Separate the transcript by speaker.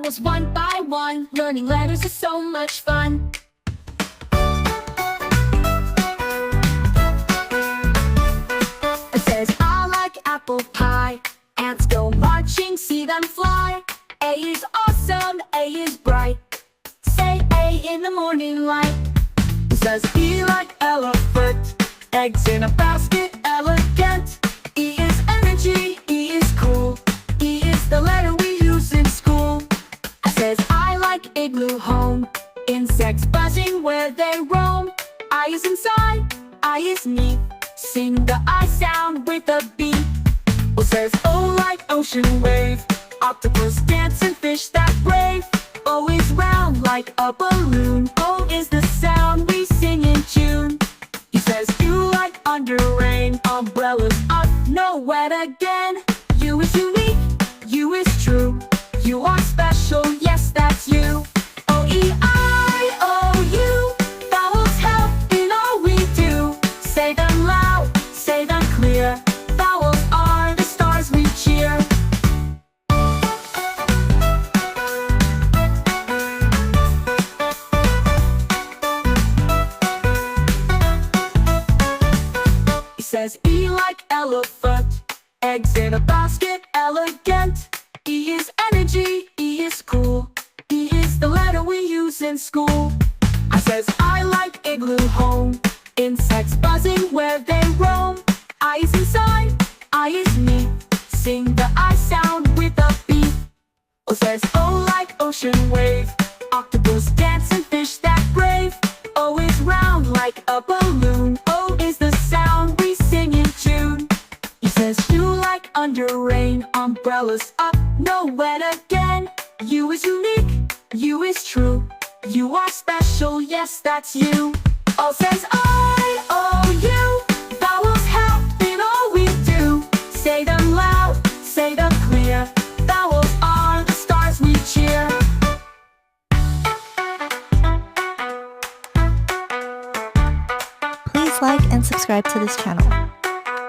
Speaker 1: vowels one by one. Learning letters is so much fun. It says, I like apple pie. Ants go marching, see them fly. A is awesome, A is bright. Say A in the morning light. It says, E like elephant. Eggs in a basket, elegant. E is energy, E is cool. E is the letter we use in school. It says, I like igloo home. Insects buzzing where they roam. I is inside, I is neat. Sing the I sound with a beat. O says, O like ocean wave. Octopus dancing, fish that brave. O is round like a balloon. O is the sound we sing in tune. He says, U like under rain. Umbrellas up, no wet again. U is unique, U is true. You are special, yes, that's you. O-E-I-O-U. Vowels help in all we do. Say them loud, say them clear. Vowels are the stars we cheer. He says, E like elephant. Eggs in a basket, elegant. E is energy, E is cool. E is the letter we use in school. I says, I like igloo home. Insects buzzing where they roam. I is inside, I is neat. Sing the I sound with a beat. O says, O like ocean wave. Octopus dancing, fish that brave. O is round like a balloon. O is the sound we sing in tune. He says, U like under rain. Umbrellas up, no wet again. U is unique, U is true. You are special, yes, that's you. O says, I-O-U. Vowels help in all we do. Say them loud, say them clear. Vowels are the stars we cheer.
Speaker 2: Please like and subscribe to this channel.